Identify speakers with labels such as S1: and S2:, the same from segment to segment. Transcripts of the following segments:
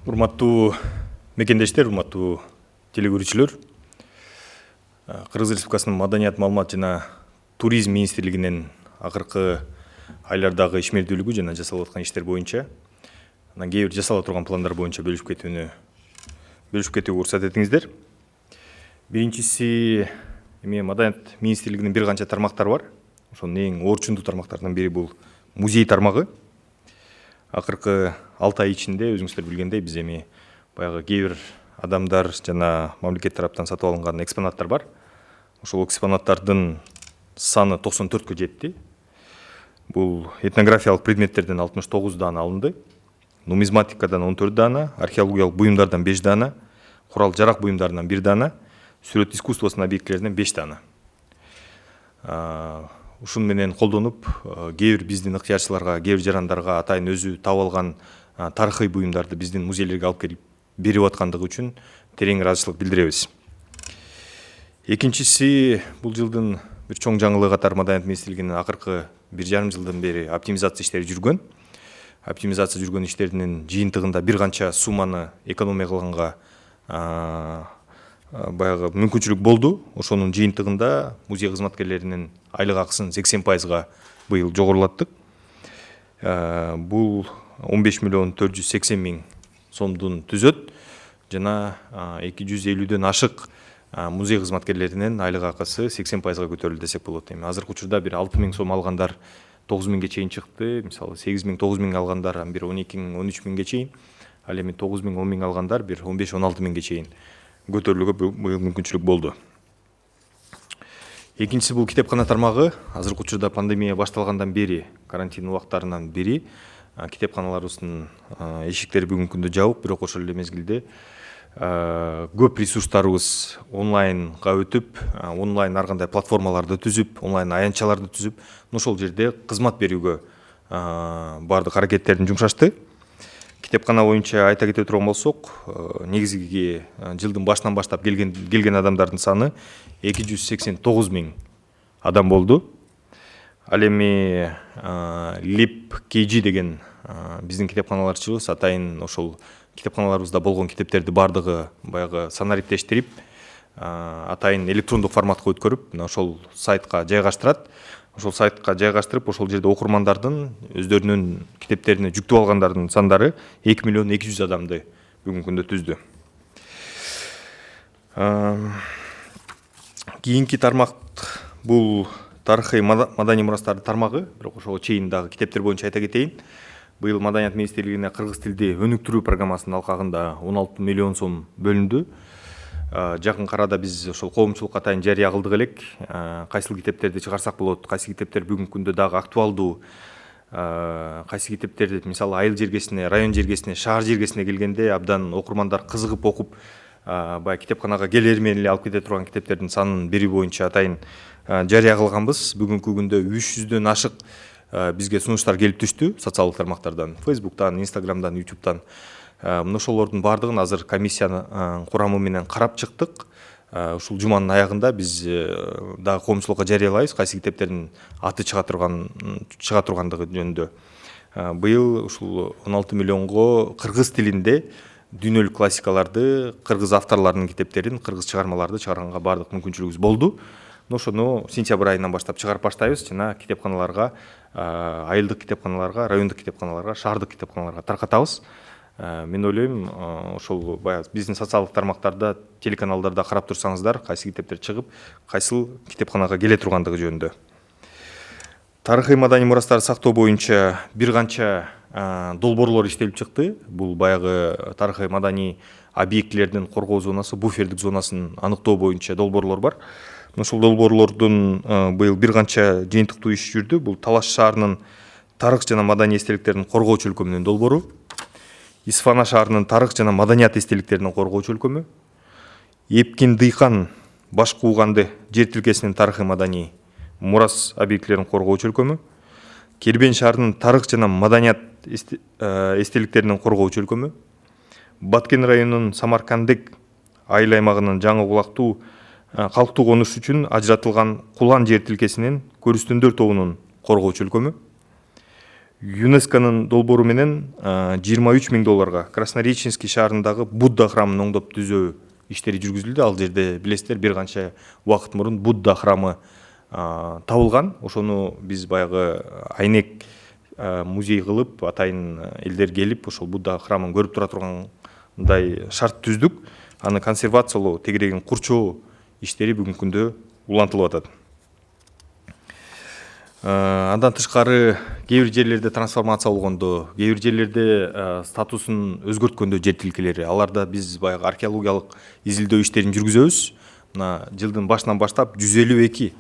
S1: Урматтуу мекендештер, урматтуу телекөрүүчүлөр. Кыргыз Республикасынын Маданият, маалымат жана туризм министрлигинин акыркы айлардагы ишмердүүлүгү жана жасалып аткан иштер боюнча, анан кээ бир жасала турган пландар боюнча бөлүшүп кетүүгө уруксат этиңиздер. Биринчиси, Маданият министрлигинин бир канча тармактары бар. Ошонун эң орчундуу тармактарынын бири бул музей тармагы. Акыркы 6 ай ичинде өзүңүздөр билгендей биз баягы кээ бир адамдар жана мамлекет тараптан сатып алынган экспонаттар бар. Ошол экспонаттардын саны 94-кө жетти. Бул этнографиялык предметтерден 69 дана алынды, нумизматикадан 14 дана, археологиялык буюмдардан 5 дана, курал жарак буюмдарынан 1 дана, сүрөт искусствосунун объектилеринен 5 дана. Ушун менен колдонуп, кээ бир биздин ыктыярчыларга, кээ бир жарандарга атайын өзү таап алган тарыхый буюмдарды биздин музейлерге алып келип берип аткандыгы үчүн терең ыраазычылык билдиребиз. Экинчиси, бул жылдын бир чоң жаңылыгы катары Маданият министрлигинин акыркы 1,5 жылдан бери оптимизация иштери жүргөн. Оптимизация жүргөн иштердин жыйынтыгында бир канча сумманы экономия кылганга баягы мүмкүнчүлүк болду. Ошонун жыйынтыгында музей кызматкерлеринин айлык акысын 80%га быйыл жогорулаттык. Бул 15 миллион 480 миң сомдун түзөт жана 250дөн ашык музей кызматкерлеринин айлык акысы 80%га көтөрүлдү десек болот. Азыркы учурда бир 6 миң сом алгандар 9 миңге чейин чыкты. Мисалы 8 миң, 9 миң алгандар бир 12 миң, 13 миңге чейин. Ал эми 9 миң, 10 миң алгандар бир 15, 16 миңге чейин көтөрүлүүгө быйыл мүмкүнчүлүк болду. Экинчиси, бул китепкана тармагы. Азыркы учурда пандемия башталгандан бери, карантин убактарынан бери китепканаларыбыздын эшиктери бүгүнкү күндө жабык, бирок ошол эле мезгилде көп ресурстарыбыз онлайнга өтүп, онлайн ар кандай платформаларды түзүп, онлайн аянтчаларды түзүп, ошол жерде кызмат берүүгө бардык аракеттерин жумшашты. Китепкана боюнча айта кете турган болсок, негизги жылдын башынан баштап келген адамдардын саны 289 миң адам болду. Ал эми Лип KG деген биздин китепканаларчыбыз атайын ошол китепканаларыбызда болгон китептерди бардыгы баягы санариптештирип, атайын электрондук форматка өткөрүп, ошол сайтка жайгаштырат. Ошол сайтка жайгаштырып, ошол жерде окурмандардын өздөрүнүн китептерине жүктөп алгандардын сандары 2 миллион 200 адамды бүгүнкү күндө түздү. Кийинки тармак бул тарыхый маданий мурастардын тармагы, бирок ошого чейин дагы китептер боюнча айта кетейин. Быйыл Маданият министрлигине кыргыз тилди өнүктүрүү программасынын алкагында 16 миллион сом бөлүндү. Жакын арада биз ошол коомчулукка атайын жарыя кылдык элек. Кайсыл китептерди чыгарсак болот, кайсы китептер бүгүнкү күндө дагы актуалдуу, кайсы китептерди мисалы айыл жергесине, район жергесине, шаар жергесине келгенде абдан окурмандар кызыгып окуп, баягы китепканага келери менен эле алып кете турган китептердин санын берүү боюнча атайын жарыя кылганбыз. Бүгүнкү күндө 300дөн ашык бизге сунуштар келип түштү социалдык тармактардан, Facebooktан, Instagramдан, YouTube'дан. Ошолордун бардыгын азыр комиссиянын курамы менен карап чыктык. Ушул жуманын аягында биз дагы коомчулукка жарыялайбыз кайсы китептердин аты чыга тургандыгы жөнүндө. Быйыл ушул 16 миллионго кыргыз тилинде дүйнөлүк классикаларды, кыргыз авторлорунун китептерин, кыргыз чыгармаларды чыгарганга бардык мүмкүнчүлүгүбүз болду. Ошону сентябрь айынан баштап чыгарып баштайбыз жана китепканаларга, айылдык китепканаларга, райондук китепканаларга, шаардык китепканаларга таркатабыз. Мен ойлойм, ошол баягы биздин социалдык тармактарда, телеканалдарда карап турсаңыздар, кайсы китептер чыгып, кайсыл китепканага келе тургандыгы жөнүндө. Тарыхый маданий мурастарды сактоо боюнча бир канча долбоорлор иштелип чыкты. Бул баягы тарыхый маданий объектилердин коргоо зонасы, буфердик зонасын аныктоо боюнча долбоорлор бар. Ошол долбоорлордун быйыл бир канча жыйынтыктуу иш жүрдү. Бул Талаш шаарынын тарых жана маданий эстеликтерин коргоочу өлкөмүнүн долбоору, Исфана шаарынын тарых жана маданият эстеликтерин коргоочу өлкөмү, Эпкин Дыйкан баш кууганды жер тилкесинин тарыхый маданий мурас объектилерин коргоочу өлкөмү, Кербен шаарынын тарых жана маданият эстеликтерин коргоочу өлкөмү, Баткен районунун Самаркандек айыл аймагынын жаңы булактуу калктуу конуш үчүн ажыратылган Кулан жер тилкесинин көрүстөндөр тобунун коргоочу өлкөмү, ЮНЕСКОнун долбоору менен $23.000 Краснореченский шаарындагы Будда храмын оңдоп түзөө иштери жүргүзүлдү. Ал жерде билесиздер бир канча убакыт мурун Будда храмы табылган. Ошону биз баягы айнек музей кылып, атайын элдер келип, ошол Будда храмын көрүп тура тургандай шарт түздүк. Аны консервациялоо, тегерегин курчоо иштери бүгүнкү күндө улантылып атат. Андан тышкары кээ бир жерлерде трансформация болгондо, кээ бир жерлерде статусун өзгөрткөндө жер тилкелери, аларда биз баягы археологиялык изилдөө иштерин жүргүзөбүз. Мына жылдын башынан баштап 152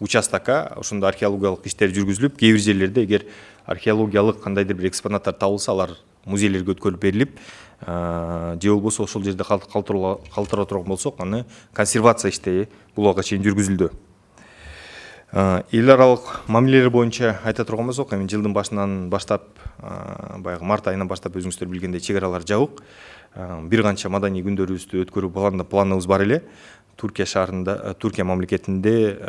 S1: участокка ошондо археологиялык иштер жүргүзүлүп, кээ бир жерлерде эгер археологиялык кандайдыр бир экспонаттар табылса, алар музейлерге өткөрүлүп берилип, же болбосо ошол жерде калтыра турган болсок, аны консервация иштери бул убакка чейин жүргүзүлдү. Эл аралык мамилелер боюнча айта турган болсок, эми жылдын башынан баштап, баягы март айынан баштап өзүңүздөр билгендей чек аралар жабык. Бир канча маданий күндөрүбүздү өткөрүү планыбыз бар эле. Түркия шаарында, Түркия мамлекетинде,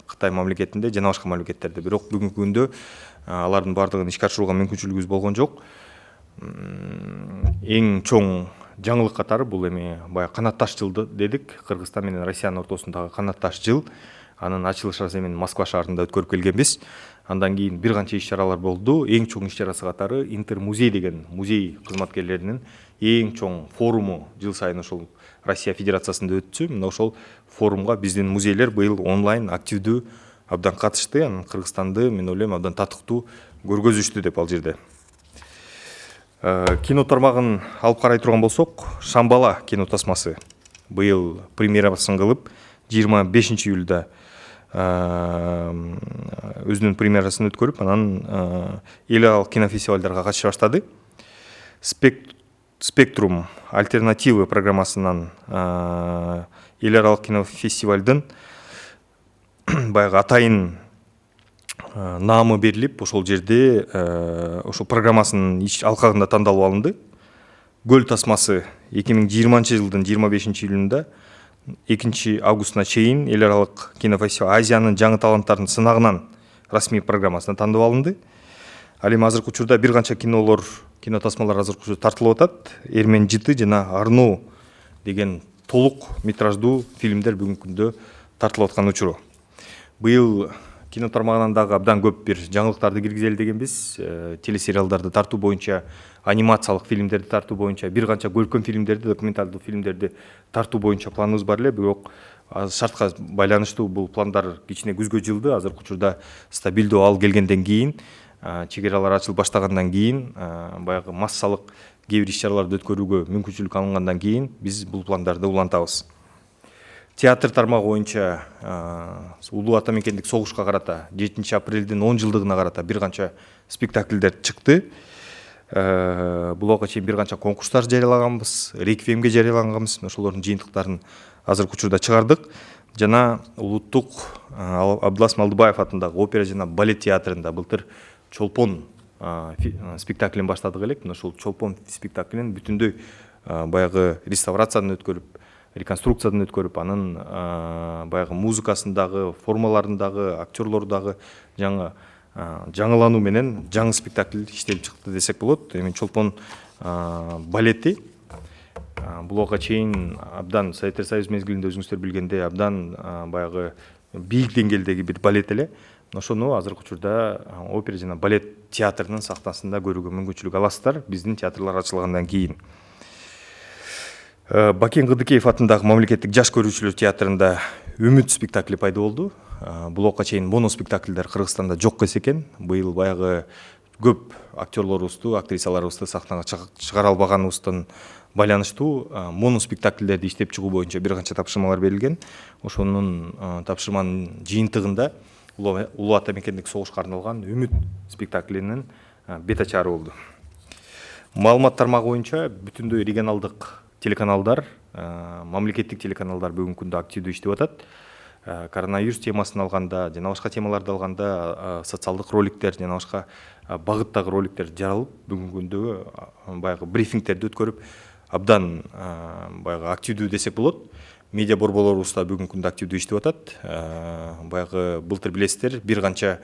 S1: Кытай мамлекетинде жана башка мамлекеттерде. Бирок бүгүнкү күндө алардын бардыгын ишке ашырууга мүмкүнчүлүгүбүз болгон жок. Эң чоң жаңылык катары бул эми баягы канат таш жылды дедик. Кыргызстан менен Россиянын ортосундагы канат таш жыл. Анын ачылыш арасы Москва шаарында өткөрүп келгенбиз. Андан кийин бир канча иш-чаралар болду. Эң чоң иш-чарасы катары Интермузей деген музей кызматкерлеринин эң чоң форуму жыл сайын ошол Россия Федерациясында өтчү. Мына ошол форумга биздин музейлер быйыл онлайн активдүү абдан катышты. Анан Кыргызстанды мен ойлойм абдан татыктуу көргөзүштү деп ал жерде. Кино тармагын алып карай турган болсок, Шамбала кино тасмасы быйыл премьерасын кылып, 25 июлда өзүнүн премьерасын өткөрүп, анан эл аралык кинофестивалдарга катыша баштады. Спектрум альтернативы программасынан эл аралык кинофестивалдын баягы атайын наамы берилип, ошол жерде ошол программасынын алкагында тандалып алынды. Көл тасмасы 2020 жылдын 25 июлунда 2 августуна чейин эл аралык кинофестиваль Азиянын жаңы таланттарынын сынагынан расмий программасына тандап алынды. Ал эми азыркы учурда бир канча кино тасмалар азыркы учурда тартылып атат. Эрмен жыты жана Арноо деген толук метраждуу фильмдер бүгүнкү күндө тартылып аткан учуру. Быйыл кино тармагынан дагы абдан көп бир жаңылыктарды киргизели дегенбиз. Телесериалдарды тартуу боюнча, анимациялык фильмдерди тартуу боюнча, бир канча көркөм фильмдерди, документалдуу фильмдерди тартуу боюнча планыбыз бар эле. Бирок шартка байланыштуу бул пландар кичине күзгө жылды. Азыркы учурда стабилдүү ал келгенден кийин, чек аралар ачылып баштагандан кийин, баягы массалык кээ бир иш-чараларды өткөрүүгө мүмкүнчүлүк алынгандан кийин биз бул пландарды улантабыз. Театр тармагы боюнча Улуу Ата мекендик согушка карата 7 апрелдин 10 жылдыгына карата бир канча спектакльдер чыкты. Бул убакка чейин бир канча конкурстар жарыялаганбыз, реквиемге жарыялаганбыз. Ошолордун жыйынтыктарын азыркы учурда чыгардык. Жана улуттук Абдылас Малдыбаев атындагы опера жана балет театрында былтыр Чолпон спектаклин баштадык элек. Ошол Чолпон спектаклин бүтүндөй баягы реставрациядан өткөрүп, реконструкциядан өткөрүп, анын баягы музыкасындагы, формаларындагы, актерлордагы жаңылануу менен жаңы спектакль иштелип чыкты десек болот. Эми Чолпон балети бул убакка чейин абдан Советтер Союзу мезгилинде өзүңүздөр билгендей абдан баягы бийик деңгээлдеги бир балет эле. Ошону азыркы учурда опера жана балет театрынын сахнасында көрүүгө мүмкүнчүлүк аласыздар биздин театрлар ачылгандан кийин. Бакен Кыдыкеев атындагы мамлекеттик жаш көрүүчүлөр театрында Үмүт спектакли пайда болду. Бул убакка чейин моно спектакльдер Кыргызстанда жок экен. Быйыл баягы көп актерлорубузду, актрисаларыбызды сахнага чыгара албаганыбыздан байланыштуу моно спектакльдерди иштеп чыгуу боюнча бир канча тапшырмалар берилген. Ошонун тапшырманын жыйынтыгында Улуу Ата мекендик согушка арналган Үмүт спектаклинин бет ачары болду. Маалымат тармагы боюнча бүтүндөй регионалдык телеканалдар, мамлекеттик телеканалдар бүгүнкү күндө активдүү иштеп атат. Коронавирус темасын алганда, жана башка темаларды алганда социалдык роликтер, жана башка багыттагы роликтер жаралып, бүгүнкү күндө баягы брифингтерди өткөрүп, абдан баягы активдүү десек болот. Медиа борборлорубуз да бүгүнкү күндө активдүү иштеп атат. Баягы былтыр билесиздер, бир канча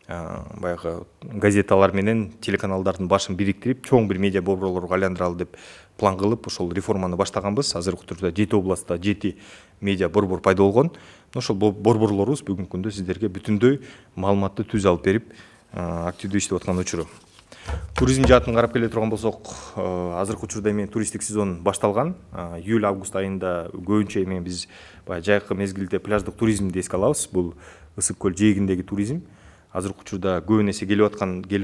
S1: баягы газеталар менен телеканалдардын башын бириктирип чоң бир медиа борборлорго айландыралы деп план кылып ошол реформаны баштаганбыз. Азыркы учурда 7 областта 7 медиа борбор пайда болгон. Ошол борборлорубуз бүгүнкү күндө сиздерге бүтүндөй маалыматты түз алып берип активдүү иштеп аткан учуру. Туризм жаатын карап келе турган болсок, азыркы учурда эми туристтик сезон башталган. Июль-август айында көбүнчө эми биз баягы жайкы мезгилде пляждык туризмди эске алабыз. Бул ысык көл жээгиндеги туризм. Азыркы учурда көбүн эсе келип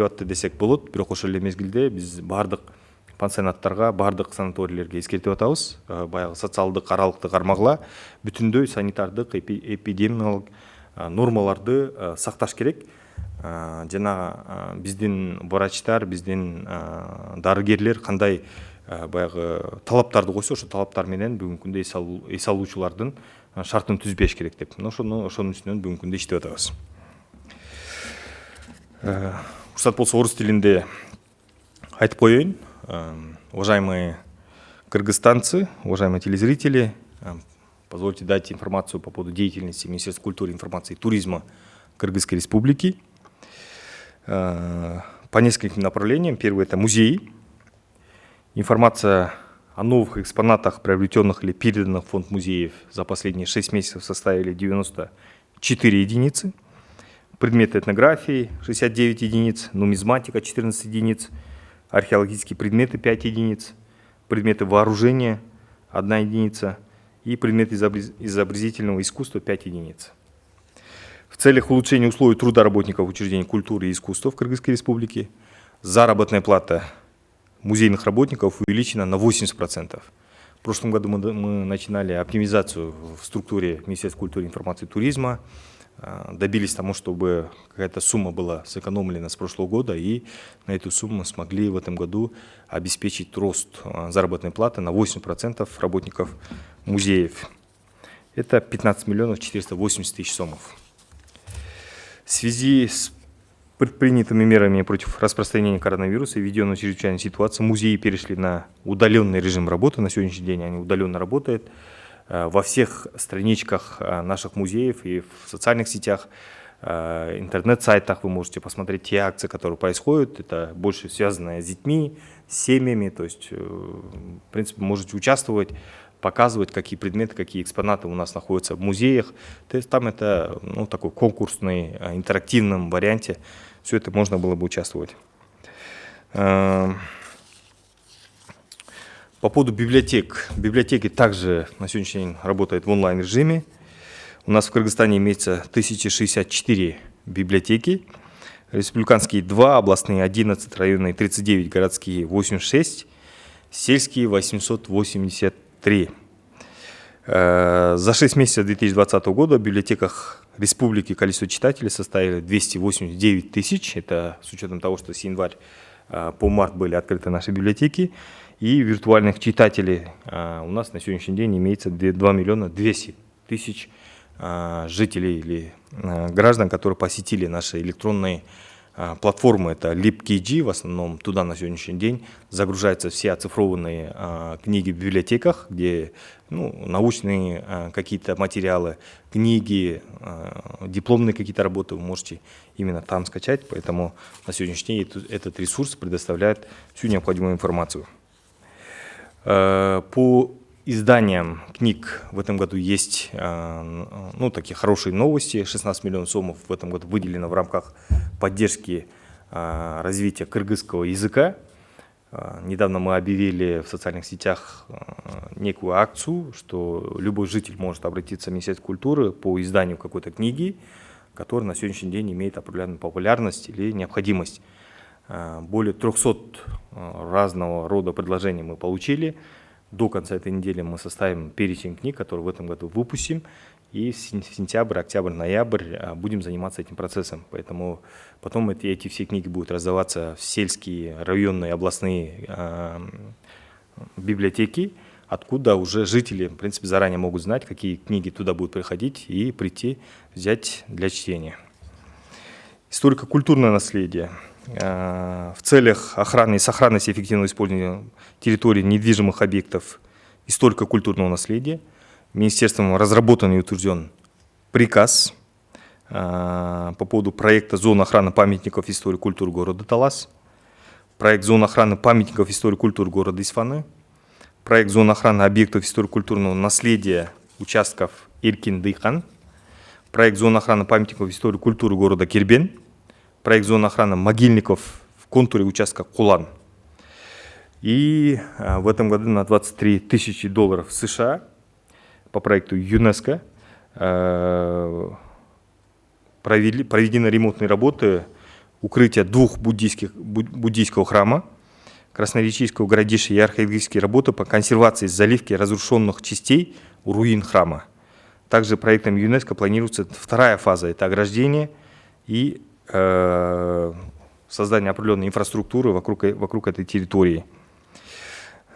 S1: атты десек болот. Бирок ошол эле мезгилде биз бардык пансионаттарга, бардык санаторийлерге эскертип атабыз. Баягы социалдык, аралыкты кармагыла бүтүндөй санитардык, эпидемиологик нормаларды сакташ керек. Жана биздин врачтар, биздин дарыгерлер кандай баягы талаптарды койсо, ошол талаптар менен бүгүнкү күндө эс алуучулардын шартын түзбеш керек деп. Ошонун үстүнөн бүгүнкү күндө иштеп атабыз. Уруксат болсо орус тилинде айтып коеюн. Уважаемые кыргызстанцы, уважаемые телезрители, позвольте дать информацию по поводу деятельности Министерства культуры, информации и туризма Кыргызской Республики. По нескольким направлениям. Первое – это музеи. Информация о новых экспонатах, приобретенных или переданных в фонд музеев за последние 6 месяцев составили 94 единицы. Предметы этнографии – 69 единиц, нумизматика – 14 единиц, археологические предметы – 5 единиц, предметы вооружения – 1 единица и предметы изобразительного искусства – 5 единиц. В целях улучшения условий труда работников учреждений культуры и искусства в Кыргызской Республике заработная плата музейных работников увеличена на 80%. В прошлом году мы начинали оптимизацию в структуре Министерства культуры, информации и туризма, добились тому, чтобы какая-то сумма была сэкономлена с прошлого года, и на эту сумму смогли в этом году обеспечить рост заработной платы на 8% работников музеев. Это 15 миллионов 480 тысяч сомов. В связи с предпринятыми мерами против распространения коронавируса и введенной чрезвычайной ситуации музеи перешли на удаленный режим работы. На сегодняшний день они удаленно работают. Во всех страничках наших музеев и в социальных сетях, интернет-сайтах вы можете посмотреть те акции, которые происходят. Это больше связанное с детьми, с семьями. То есть, в принципе, можете участвовать, показывать, какие предметы, какие экспонаты у нас находятся в музеях. То есть там это такой конкурсный, интерактивном варианте. Все это можно было бы участвовать. По поводу библиотек. Библиотеки также на сегодняшний день работают в онлайн-режиме. У нас в Кыргызстане имеется 1064 библиотеки. Республиканские 2, областные 11, районные 39, городские 86, сельские 883. За 6 месяцев 2020 года в библиотеках республики количество читателей составило 289 тысяч. Это с учетом того, что с января по март были открыты наши библиотеки. И виртуальных читателей у нас на сегодняшний день имеется 2 миллиона 200 тысяч жителей или граждан, которые посетили наши электронные платформы. Это LibKG, в основном туда на сегодняшний день загружаются все оцифрованные книги в библиотеках, где научные какие-то материалы, книги, дипломные какие-то работы вы можете именно там скачать. Поэтому на сегодняшний день этот ресурс предоставляет всю необходимую информацию. По изданиям книг в этом году есть такие хорошие новости. 16 миллионов сомов в этом году выделено в рамках поддержки развития кыргызского языка. Недавно мы объявили в социальных сетях некую акцию, что любой житель может обратиться в Министерство культуры по изданию какой-то книги, которая на сегодняшний день имеет определенную популярность или необходимость. Более 300 разного рода предложений мы получили. До конца этой недели мы составим перечень книг, которые в этом году выпустим. И в сентябрь, октябрь, ноябрь будем заниматься этим процессом. Поэтому потом эти все книги будут раздаваться в сельские, районные, областные библиотеки, откуда уже жители, в принципе, заранее могут знать, какие книги туда будут приходить и прийти, взять для чтения. Историко-культурное наследие. В целях охраны и сохранности эффективного использования территории недвижимых объектов историко-культурного наследия Министерством разработан и утвержден приказ по поводу проекта «Зона охраны памятников истории и культуры города Талас», проект «Зона охраны памятников истории и культуры города Исфаны», проект «Зона охраны объектов историко-культурного наследия участков Иркин-Дыйхан», проект «Зона охраны памятников истории и культуры города Кирбен», проект «Зона охраны могильников в контуре участка Кулан». И в этом году на $23 тысячи США по проекту ЮНЕСКО проведены ремонтные работы укрытия двух буддийского храма, красноречийского городища и археологические работы по консервации заливки разрушенных частей руин храма. Также проектом ЮНЕСКО планируется вторая фаза – это ограждение и создание определенной инфраструктуры вокруг этой территории.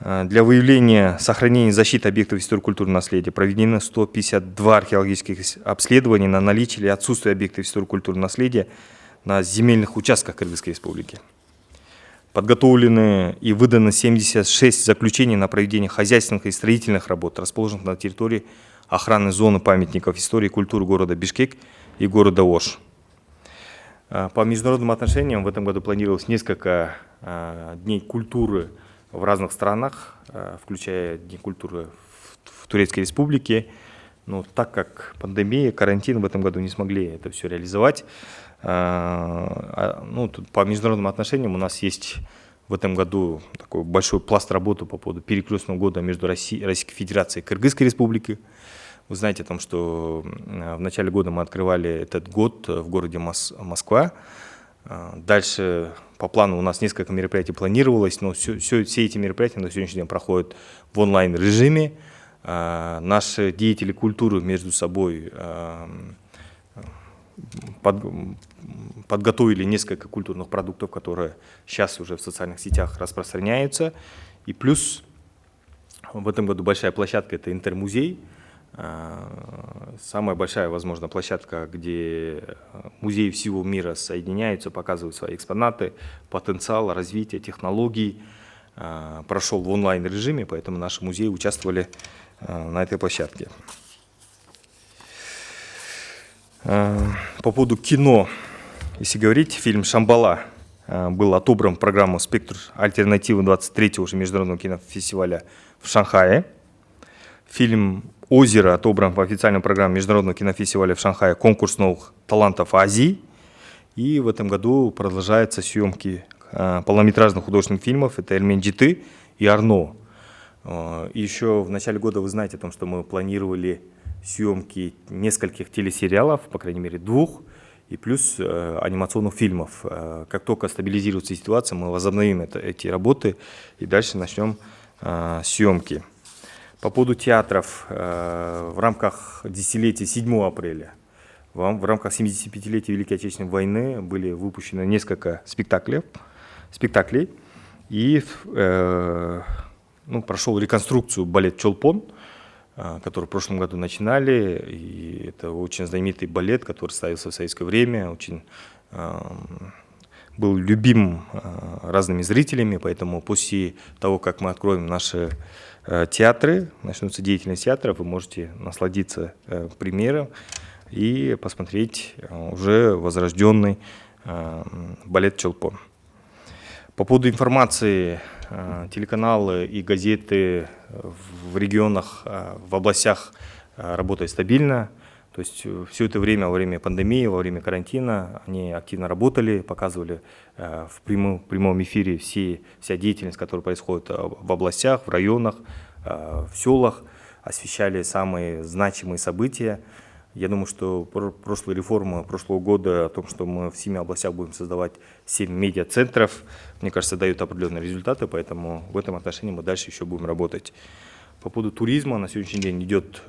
S1: Для выявления, сохранения и защиты объектов историко-культурного наследия проведено 152 археологических обследования на наличие или отсутствие объектов историко-культурного наследия на земельных участках Кыргызской республики. Подготовлены и выданы 76 заключений на проведение хозяйственных и строительных работ, расположенных на территории охраны зоны памятников истории и культуры города Бишкек и города Ош. По международным отношениям в этом году планировалось несколько дней культуры в разных странах, включая День культуры в Турецкой республике. Но так как пандемия, карантин, в этом году не смогли это все реализовать. Тут по международным отношениям у нас есть в этом году такой большой пласт работы по поводу перекрестного года между Российской Федерацией и Кыргызской республикой. Вы знаете о том, что в начале года мы открывали этот год в городе Москва. Дальше по плану у нас несколько мероприятий планировалось, но все эти мероприятия на сегодняшний день проходят в онлайн-режиме. Наши деятели культуры между собой подготовили несколько культурных продуктов, которые сейчас уже в социальных сетях распространяются. И плюс в этом году большая площадка – это интермузей. Самая большая, возможно, площадка, где музеи всего мира соединяются, показывают свои экспонаты, потенциал развития технологий. Прошел в онлайн-режиме, поэтому наши музеи участвовали на этой площадке. По поводу кино, если говорить, фильм «Шамбала» был отобран в программу «Спектр альтернативы» 23-го уже международного кинофестиваля в Шанхае. Фильм «Озеро» отобран по официальной программе международного кинофестиваля в Шанхае «Конкурс новых талантов Азии». И в этом году продолжаются съемки полнометражных художественных фильмов. Это «Эльменджиты» и «Арно». И еще в начале года вы знаете о том, что мы планировали съемки нескольких телесериалов, по крайней мере 2, и плюс анимационных фильмов. Как только стабилизируется ситуация, мы возобновим эти работы и дальше начнем съемки. По поводу театров, в рамках десятилетия 7 апреля, в рамках 75-летия Великой Отечественной войны были выпущены несколько спектаклей, и прошел реконструкцию балет «Чолпон», который в прошлом году начинали, и это очень знаменитый балет, который ставился в советское время, очень был любим разными зрителями, поэтому после того, как мы откроем наши театры, начнутся деятельность театров, вы можете насладиться премьером и посмотреть уже возрожденный балет «Чолпон». По поводу информации, телеканалы и газеты в регионах, в областях работают стабильно. То есть все это время, во время пандемии, во время карантина, они активно работали, показывали в прямом эфире вся деятельность, которая происходит в областях, в районах, в селах, освещали самые значимые события. Я думаю, что прошлая реформа прошлого года о том, что мы в 7 областях будем создавать 7 медиацентров, мне кажется, дают определенные результаты, поэтому в этом отношении мы дальше еще будем работать. По поводу туризма на сегодняшний день идет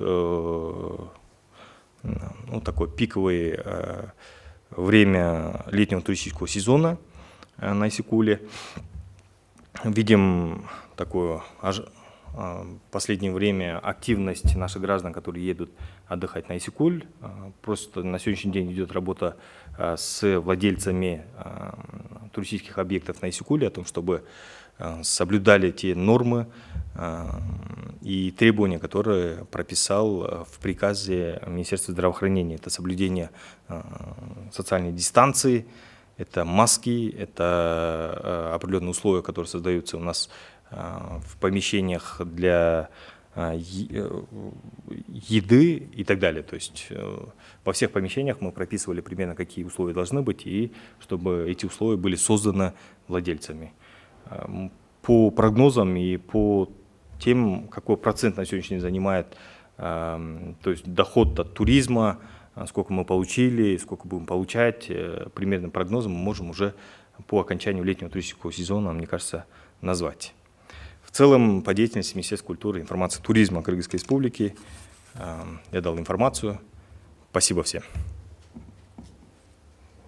S1: такое пиковое время летнего туристического сезона на Исыкуле. Видим такую в последнее время активность наших граждан, которые едут отдыхать на Исыкуль. Просто на сегодняшний день идет работа с владельцами туристических объектов на Исыкуле о том, чтобы соблюдали те нормы и требования, которые прописал в приказе Министерства здравоохранения. Это соблюдение социальной дистанции, это маски, это определенные условия, которые создаются у нас в помещениях для еды и так далее. То есть во всех помещениях мы прописывали примерно, какие условия должны быть, и чтобы эти условия были созданы владельцами. По прогнозам и по тем, какой процент на сегодняшний день занимает, то есть доход от туризма, сколько мы получили, сколько будем получать, примерным прогнозом мы можем уже по окончанию летнего туристического сезона, мне кажется, назвать. В целом, по деятельности Министерства культуры, информации, туризма Кыргызской Республики я дал информацию. Спасибо всем.